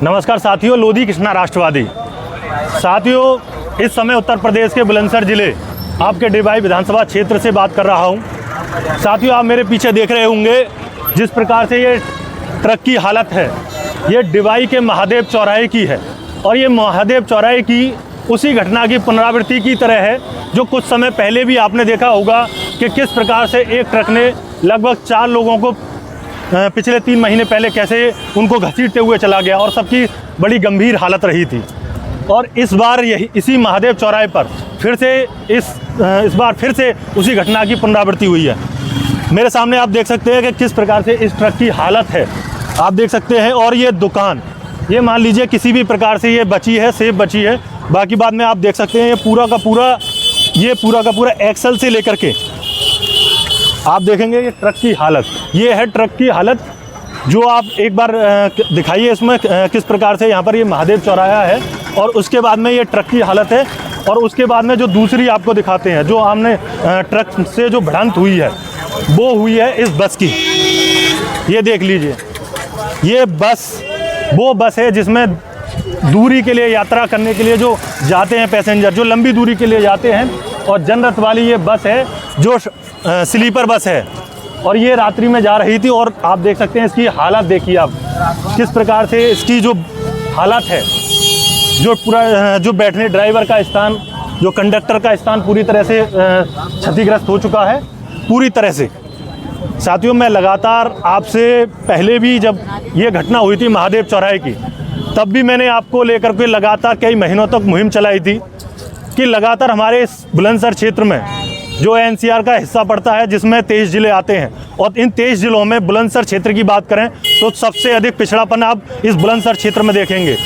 नमस्कार साथियों, लोधी कृष्णा राष्ट्रवादी। साथियों, इस समय उत्तर प्रदेश के बुलंदशहर जिले आपके डिबाई विधानसभा क्षेत्र से बात कर रहा हूं। साथियों, आप मेरे पीछे देख रहे होंगे जिस प्रकार से ये ट्रक की हालत है, ये डिबाई के महादेव चौराहे की है। और ये महादेव चौराहे की उसी घटना की पुनरावृत्ति की तरह है जो कुछ समय पहले भी आपने देखा होगा कि किस प्रकार से एक ट्रक ने लगभग 4 लोगों को पिछले 3 महीने पहले कैसे उनको घसीटते हुए चला गया और सबकी बड़ी गंभीर हालत रही थी। और इस बार इसी महादेव चौराहे पर फिर से इस बार फिर से उसी घटना की पुनरावृत्ति हुई है। मेरे सामने आप देख सकते हैं कि किस प्रकार से इस ट्रक की हालत है, आप देख सकते हैं। और ये दुकान, ये मान लीजिए किसी भी प्रकार से ये बची है, सेफ बची है। बाकी बाद में आप देख सकते हैं ये पूरा का पूरा एक्सल से लेकर के आप देखेंगे ये ट्रक की हालत, ये है ट्रक की हालत जो आप एक बार दिखाइए इसमें किस प्रकार से यहाँ पर ये महादेव चौराहा है और उसके बाद में ये ट्रक की हालत है। और उसके बाद में जो दूसरी आपको दिखाते हैं, जो हमने ट्रक से जो भिड़ंत हुई है वो हुई है इस बस की। ये देख लीजिए, ये बस वो बस है जिसमें दूरी के लिए यात्रा करने के लिए जो जाते हैं पैसेंजर, जो लंबी दूरी के लिए जाते हैं। और जनरत वाली ये बस है जो स्लीपर बस है और ये रात्रि में जा रही थी। और आप देख सकते हैं इसकी हालत, देखिए आप किस प्रकार से इसकी जो हालत है, जो बैठने ड्राइवर का स्थान, जो कंडक्टर का स्थान पूरी तरह से क्षतिग्रस्त हो चुका है पूरी तरह से। साथियों, मैं लगातार आपसे पहले भी जब ये घटना हुई थी महादेव चौराहे की, तब भी मैंने आपको लेकर के लगातार कई महीनों तक मुहिम चलाई थी कि लगातार हमारे इस बुलंदशहर क्षेत्र में जो एनसीआर का हिस्सा पड़ता है जिसमें 23 ज़िले आते हैं, और इन 23 ज़िलों में बुलंदशहर क्षेत्र की बात करें तो सबसे अधिक पिछड़ापन आप इस बुलंदशहर क्षेत्र में देखेंगे।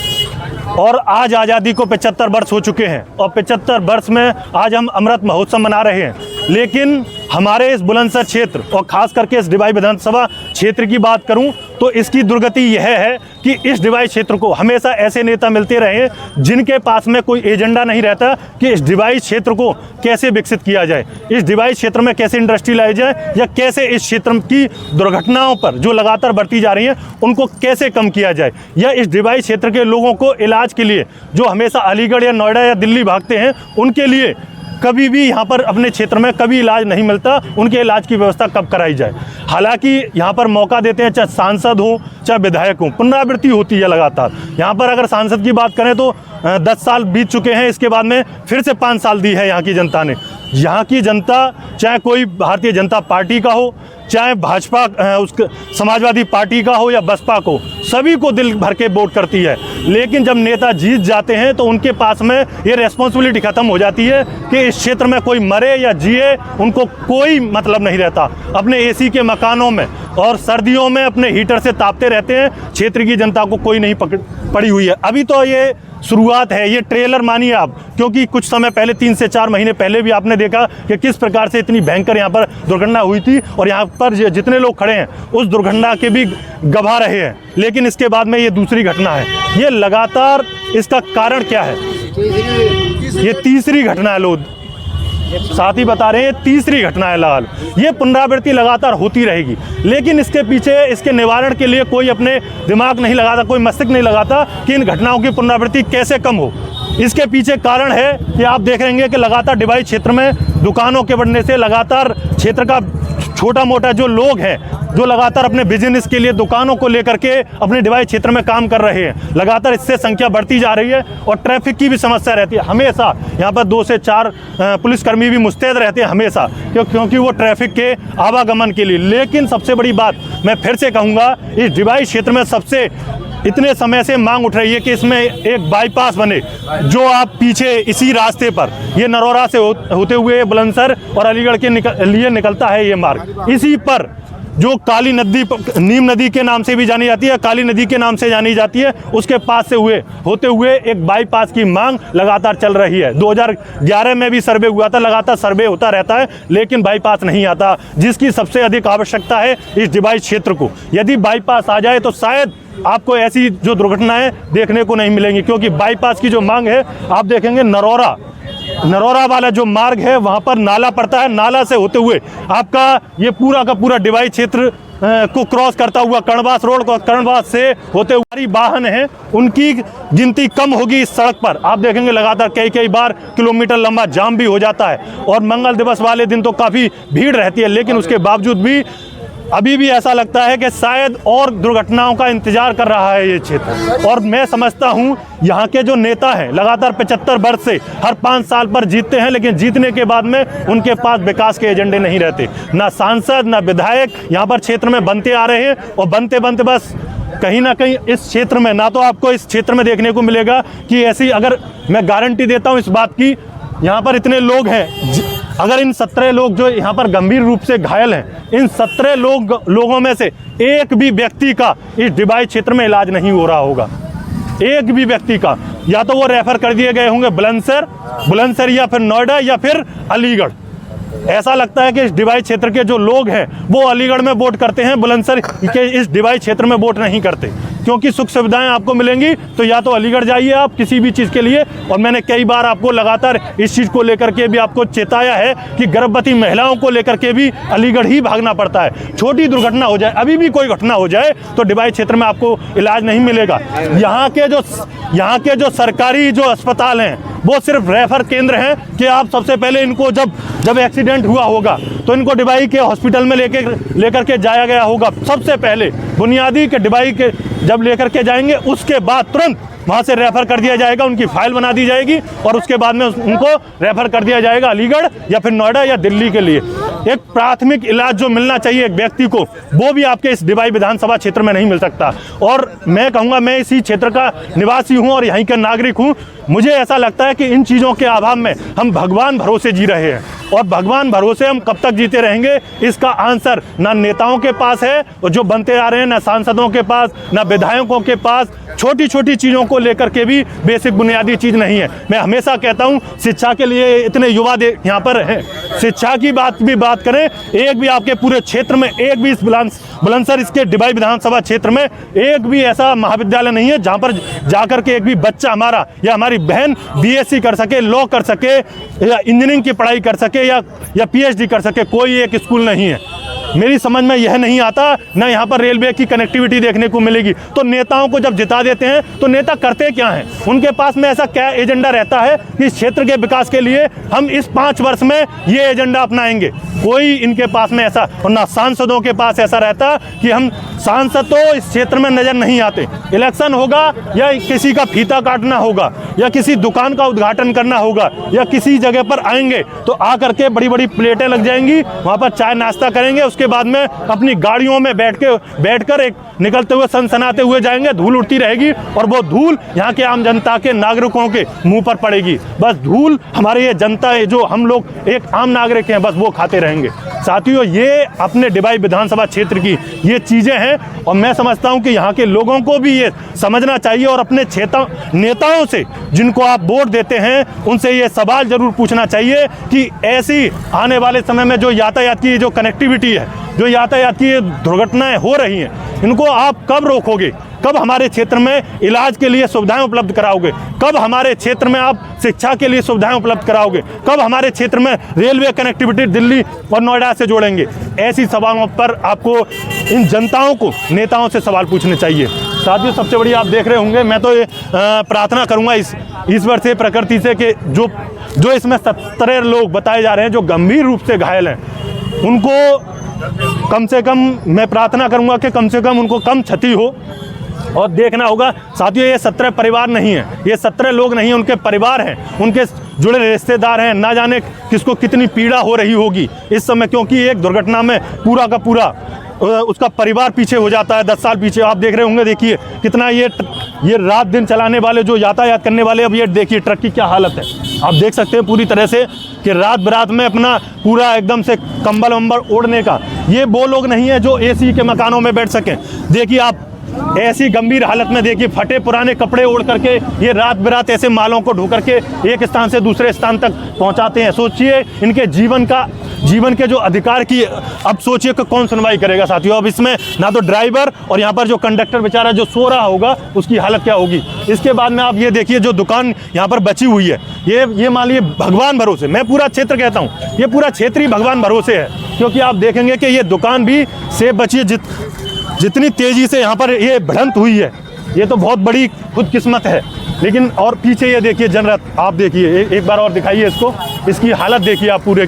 और आज आज़ादी को 75 वर्ष हो चुके हैं और 75 वर्ष में आज हम अमृत महोत्सव मना रहे हैं। लेकिन हमारे इस बुलंदशहर क्षेत्र और ख़ास करके इस डिबाई विधानसभा क्षेत्र की बात करूं तो इसकी दुर्गति यह है कि इस डिबाई क्षेत्र को हमेशा ऐसे नेता मिलते रहे जिनके पास में कोई एजेंडा नहीं रहता कि इस डिबाई क्षेत्र को कैसे विकसित किया जाए, इस डिबाई क्षेत्र में कैसे इंडस्ट्री लाई जाए, या कैसे इस क्षेत्र की दुर्घटनाओं पर जो लगातार बढ़ती जा रही हैं उनको कैसे कम किया जाए, या इस डिबाई क्षेत्र के लोगों को इलाज के लिए जो हमेशा अलीगढ़ या नोएडा या दिल्ली भागते हैं उनके लिए कभी भी यहाँ पर अपने क्षेत्र में कभी इलाज नहीं मिलता, उनके इलाज की व्यवस्था कब कराई जाए। हालांकि यहाँ पर मौका देते हैं, चाहे सांसद हो चाहे विधायक हो, पुनरावृत्ति होती है लगातार। यहाँ पर अगर सांसद की बात करें तो 10 साल बीत चुके हैं, इसके बाद में फिर से 5 साल दी है यहाँ की जनता ने। यहाँ की जनता चाहे कोई भारतीय जनता पार्टी का हो, चाहे भाजपा समाजवादी पार्टी का हो या बसपा को, सभी को दिल भर के वोट करती है। लेकिन जब नेता जीत जाते हैं तो उनके पास में ये रेस्पॉन्सिबिलिटी ख़त्म हो जाती है कि इस क्षेत्र में कोई मरे या जिए उनको कोई मतलब नहीं रहता। अपने एसी के मकानों में और सर्दियों में अपने हीटर से तापते रहते हैं, क्षेत्र की जनता को कोई नहीं पड़ी हुई है। अभी तो ये शुरुआत है, ये ट्रेलर मानिए आप, क्योंकि कुछ समय पहले 3 से 4 महीने पहले भी आपने देखा कि किस प्रकार से इतनी भयंकर यहाँ पर दुर्घटना हुई थी और यहाँ पर जितने लोग खड़े हैं उस दुर्घटना के भी गवाह रहे हैं। लेकिन इसके बाद में ये दूसरी घटना है। ये लगातार इसका कारण क्या है? ये तीसरी घटना है, लोग साथी बता रहे हैं तीसरी घटना है लाल। ये पुनरावृत्ति लगातार होती रहेगी, लेकिन इसके पीछे इसके निवारण के लिए कोई अपने दिमाग नहीं लगाता, कोई मस्तिष्क नहीं लगाता कि इन घटनाओं की पुनरावृत्ति कैसे कम हो। इसके पीछे कारण है कि आप देखेंगे कि लगातार डिबाई क्षेत्र में दुकानों के बढ़ने से लगातार क्षेत्र का छोटा मोटा जो लोग हैं जो लगातार अपने बिजनेस के लिए दुकानों को लेकर के अपने डिबाई क्षेत्र में काम कर रहे हैं, लगातार इससे संख्या बढ़ती जा रही है। और ट्रैफिक की भी समस्या रहती है हमेशा। यहाँ पर 2 से 4 पुलिसकर्मी भी मुस्तैद रहते हैं हमेशा, क्योंकि वो ट्रैफिक के आवागमन के लिए। लेकिन सबसे बड़ी बात मैं फिर से कहूँगा, इस डिबाई क्षेत्र में सबसे इतने समय से मांग उठ रही है कि इसमें एक बाईपास बने, जो आप पीछे इसी रास्ते पर ये नरोरा से होते हुए बुलंदशहर और अलीगढ़ के लिए निकलता है ये मार्ग। इसी पर जो काली नदी, नीम नदी के नाम से भी जानी जाती है, काली नदी के नाम से जानी जाती है, उसके पास से होते हुए एक बाईपास की मांग लगातार चल रही है। 2011 में भी सर्वे हुआ था, लगातार सर्वे होता रहता है, लेकिन बाईपास नहीं आता, जिसकी सबसे अधिक आवश्यकता है इस डिबाई क्षेत्र को। यदि बाईपास आ जाए तो शायद आपको ऐसी जो दुर्घटनाएं देखने को नहीं मिलेंगी, क्योंकि बाईपास की जो मांग है, आप देखेंगे नरोरा वाला जो मार्ग है वहाँ पर नाला पड़ता है, नाला से होते हुए आपका ये पूरा का पूरा डिबाई क्षेत्र को क्रॉस करता हुआ कर्णवास रोड को कर्णवास से होते हुए वाहन हैं उनकी गिनती कम होगी इस सड़क पर। आप देखेंगे लगातार कई बार किलोमीटर लंबा जाम भी हो जाता है और मंगल दिवस वाले दिन तो काफ़ी भीड़ रहती है, लेकिन उसके बावजूद भी अभी भी ऐसा लगता है कि शायद और दुर्घटनाओं का इंतजार कर रहा है ये क्षेत्र। और मैं समझता हूँ यहाँ के जो नेता हैं लगातार 75 वर्ष से हर 5 साल पर जीतते हैं, लेकिन जीतने के बाद में उनके पास विकास के एजेंडे नहीं रहते। ना सांसद ना विधायक यहाँ पर क्षेत्र में बनते आ रहे हैं और बनते बनते बस कहीं ना कहीं इस क्षेत्र में ना तो आपको इस क्षेत्र में देखने को मिलेगा कि ऐसी, अगर मैं गारंटी देता हूँ इस बात की, यहाँ पर इतने लोग हैं, अगर इन 17 लोग जो यहाँ पर गंभीर रूप से घायल हैं, इन 17 लोगों में से एक भी व्यक्ति का इस डिवाइस क्षेत्र में इलाज नहीं हो रहा होगा। एक भी व्यक्ति का या तो वो रेफर कर दिए गए होंगे बुलंदशहर या फिर नोएडा या फिर अलीगढ़। ऐसा लगता है कि इस डिवाइस क्षेत्र के जो लोग हैं वो अलीगढ़ में वोट करते हैं, बुलंदशहर के इस डिवाइस क्षेत्र में वोट नहीं करते, क्योंकि सुख सुविधाएं आपको मिलेंगी तो या तो अलीगढ़ जाइए आप किसी भी चीज़ के लिए। और मैंने कई बार आपको लगातार इस चीज़ को लेकर के भी आपको चेताया है कि गर्भवती महिलाओं को लेकर के भी अलीगढ़ ही भागना पड़ता है। छोटी दुर्घटना हो जाए, अभी भी कोई घटना हो जाए तो डिवाइस क्षेत्र में आपको इलाज नहीं मिलेगा। यहाँ के जो सरकारी जो अस्पताल हैं वो सिर्फ रेफर केंद्र हैं कि आप सबसे पहले इनको जब एक्सीडेंट हुआ होगा तो इनको डिवाई के हॉस्पिटल में लेकर के जाया गया होगा। सबसे पहले बुनियादी के डिवाई के जब लेकर के जाएंगे उसके बाद तुरंत वहाँ से रेफ़र कर दिया जाएगा, उनकी फाइल बना दी जाएगी और उसके बाद में उनको रेफ़र कर दिया जाएगा अलीगढ़ या फिर नोएडा या दिल्ली के लिए। एक प्राथमिक इलाज जो मिलना चाहिए एक व्यक्ति को, वो भी आपके इस डिवाई विधानसभा क्षेत्र में नहीं मिल सकता। और मैं कहूँगा, मैं इसी क्षेत्र का निवासी हूँ और यहीं का नागरिक हूँ, मुझे ऐसा लगता है कि इन चीज़ों के अभाव में हम भगवान भरोसे जी रहे हैं और भगवान भरोसे हम कब तक जीते रहेंगे, इसका आंसर ना नेताओं के पास है और जो बनते आ रहे हैं, ना सांसदों के पास, ना विधायकों के पास। छोटी छोटी चीज़ों को लेकर के भी बेसिक बुनियादी चीज़ नहीं है। मैं हमेशा कहता हूँ शिक्षा के लिए इतने युवा यहाँ पर हैं, शिक्षा की बात करें, एक भी आपके पूरे क्षेत्र में एक भी इस बुलंदशहर इसके डिवाई विधानसभा क्षेत्र में एक भी ऐसा महाविद्यालय नहीं है जहाँ पर जाकर के एक भी बच्चा हमारा या हमारी बहन बीएससी कर सके, लॉ कर सके या इंजीनियरिंग की पढ़ाई कर सके या पीएचडी कर सके। कोई एक स्कूल नहीं है। मेरी समझ में यह नहीं आता, ना यहाँ पर रेलवे की कनेक्टिविटी देखने को मिलेगी। तो नेताओं को जब जिता देते हैं तो नेता करते क्या हैं? उनके पास में ऐसा क्या एजेंडा रहता है कि इस क्षेत्र के विकास के लिए हम इस 5 वर्ष में ये एजेंडा अपनाएंगे? कोई इनके पास में ऐसा, और ना सांसदों के पास ऐसा रहता कि हम सांसद तो इस क्षेत्र में नजर नहीं आते। इलेक्शन होगा या किसी का फीता काटना होगा या किसी दुकान का उद्घाटन करना होगा या किसी जगह पर आएंगे तो आकर के बड़ी बड़ी प्लेटें लग जाएंगी, वहाँ पर चाय नाश्ता करेंगे, उसके बाद में अपनी गाड़ियों में बैठकर एक निकलते हुए सनसनाते हुए जाएंगे, धूल उड़ती रहेगी और वो धूल यहाँ के आम जनता के नागरिकों के मुंह पर पड़ेगी। बस धूल हमारे ये जनता है, जो हम लोग एक आम नागरिक हैं, बस वो खाते रहेंगे। साथियों, ये अपने डिवाई विधानसभा क्षेत्र की ये चीज़ें हैं और मैं समझता हूँ कि यहाँ के लोगों को भी ये समझना चाहिए और अपने नेताओं से जिनको आप वोट देते हैं उनसे ये सवाल जरूर पूछना चाहिए कि ऐसी आने वाले समय में जो यातायात की जो कनेक्टिविटी है, जो यातायात की दुर्घटनाएं हो रही हैं, इनको आप कब रोकोगे? कब हमारे क्षेत्र में इलाज के लिए सुविधाएं उपलब्ध कराओगे? कब हमारे क्षेत्र में आप शिक्षा के लिए सुविधाएं उपलब्ध कराओगे? कब हमारे क्षेत्र में रेलवे कनेक्टिविटी दिल्ली और नोएडा से जोड़ेंगे? ऐसी सवालों पर आपको इन जनताओं को, नेताओं से सवाल पूछने चाहिए। साथियों, सबसे बड़ी आप देख रहे होंगे, मैं तो ये प्रार्थना करूँगा ईश्वर से, प्रकृति से कि जो इसमें 17 लोग बताए जा रहे हैं जो गंभीर रूप से घायल हैं, उनको कम से कम मैं प्रार्थना करूँगा कि कम से कम उनको कम क्षति हो। और देखना होगा साथियों, ये 17 परिवार नहीं है, ये 17 लोग नहीं हैं, उनके परिवार हैं, उनके जुड़े रिश्तेदार हैं। ना जाने किसको कितनी पीड़ा हो रही होगी इस समय, क्योंकि एक दुर्घटना में पूरा का पूरा उसका परिवार पीछे हो जाता है, 10 साल पीछे। आप देख रहे होंगे, देखिए कितना ये रात दिन चलाने वाले जो यातायात करने वाले, अब ये देखिए ट्रक की क्या हालत है। आप देख सकते हैं पूरी तरह से कि रात बरात में अपना पूरा एकदम से कंबल वंबल ओढ़ने का, ये वो लोग नहीं है जो एसी के मकानों में बैठ सकें। देखिए आप ऐसी गंभीर हालत में देखिए, फटे पुराने कपड़े ओढ़ करके ये रात बिरात ऐसे मालों को ढो करके एक स्थान से दूसरे स्थान तक पहुंचाते हैं। सोचिए इनके जीवन के जो अधिकार की, अब सोचिए कि कौन सुनवाई करेगा साथियों। अब इसमें ना तो ड्राइवर और यहाँ पर जो कंडक्टर बेचारा जो सो रहा होगा उसकी हालत क्या होगी। इसके बाद में आप ये देखिए जो दुकान यहाँ पर बची हुई है, ये मान लीजिए भगवान भरोसे, मैं पूरा क्षेत्र कहता हूँ, ये पूरा क्षेत्र ही भगवान भरोसे है, क्योंकि आप देखेंगे कि ये दुकान भी सेफ बची है। जितनी तेज़ी से यहाँ पर ये बढ़ंत हुई है, ये तो बहुत बड़ी खुदकिस्मत है। लेकिन और पीछे ये देखिए जनरत, आप देखिए एक बार और दिखाइए इसको, इसकी हालत देखिए आप पूरी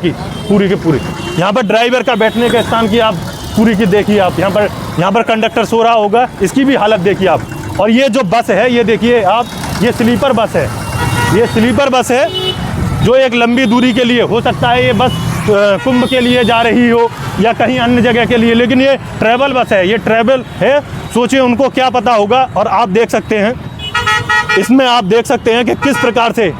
के पूरे। यहाँ पर ड्राइवर का बैठने के स्थान की आप पूरी की देखिए आप, यहाँ पर कंडक्टर सो रहा होगा, इसकी भी हालत देखिए आप। और ये जो बस है, ये देखिए आप, ये स्लीपर बस है, ये स्लीपर बस है जो एक लंबी दूरी के लिए, हो सकता है ये बस कुंभ के लिए जा रही हो या कहीं अन्य जगह के लिए, लेकिन ये ट्रैवल बस है, ये ट्रैवल है। सोचिए उनको क्या पता होगा। और आप देख सकते हैं इसमें, आप देख सकते हैं कि किस प्रकार से,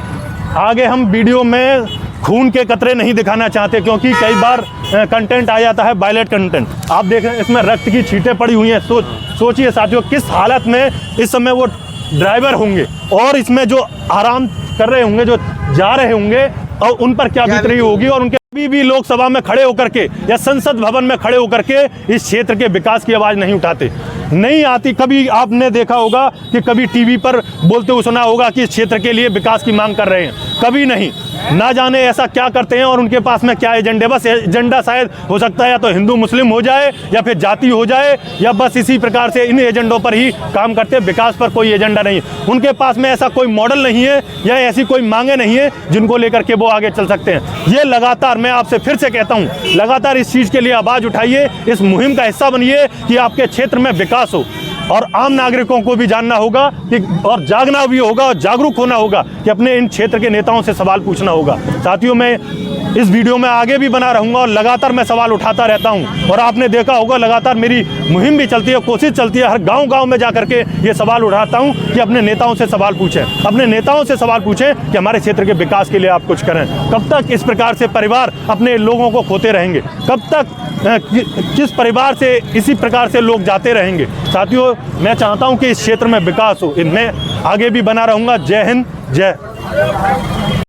आगे हम वीडियो में खून के कतरे नहीं दिखाना चाहते क्योंकि कई बार कंटेंट आ जाता है वायलेट कंटेंट। आप देख रहे हैं इसमें रक्त की छींटें पड़ी हुई हैं। सोचिए साथियों किस हालत में इस समय वो ड्राइवर होंगे और इसमें जो आराम कर रहे होंगे, जो जा रहे होंगे, और उन पर क्या बीत रही होगी। और उनके अभी भी लोकसभा में खड़े होकर के या संसद भवन में खड़े होकर के इस क्षेत्र के विकास की आवाज़ नहीं उठाते, नहीं आती। कभी आपने देखा होगा कि कभी टीवी पर बोलते हुए सुना होगा कि इस क्षेत्र के लिए विकास की मांग कर रहे हैं, कभी नहीं। ना जाने ऐसा क्या करते हैं और उनके पास में क्या एजेंडे, बस एजेंडा शायद हो सकता है या तो हिंदू मुस्लिम हो जाए या फिर जाति हो जाए, या बस इसी प्रकार से इन एजेंडों पर ही काम करते हैं। विकास पर कोई एजेंडा नहीं, उनके पास में ऐसा कोई मॉडल नहीं है या ऐसी कोई मांगे नहीं है जिनको लेकर के वो आगे चल सकते हैं। ये लगातार, मैं आपसे फिर से कहता हूँ, लगातार इस चीज़ के लिए आवाज़ उठाइए, इस मुहिम का हिस्सा बनिए कि आपके क्षेत्र में विकास हो। और आम नागरिकों को भी जानना होगा कि, और जागना भी होगा और जागरूक होना होगा कि अपने इन क्षेत्र के नेताओं से सवाल पूछना होगा। साथियों मैं इस वीडियो में आगे भी बना रहूँगा और लगातार मैं सवाल उठाता रहता हूँ। और आपने देखा होगा लगातार मेरी मुहिम भी चलती है, कोशिश चलती है, हर गांव-गांव में जा करके ये सवाल उठाता हूँ कि अपने नेताओं से सवाल पूछें, अपने नेताओं से सवाल पूछें कि हमारे क्षेत्र के विकास के लिए आप कुछ करें। कब तक इस प्रकार से परिवार अपने लोगों को खोते रहेंगे, कब तक किस परिवार से इसी प्रकार से लोग जाते रहेंगे। साथियों मैं चाहता हूँ कि इस क्षेत्र में विकास हो, इनमें आगे भी बना रहूँगा। जय हिंद, जय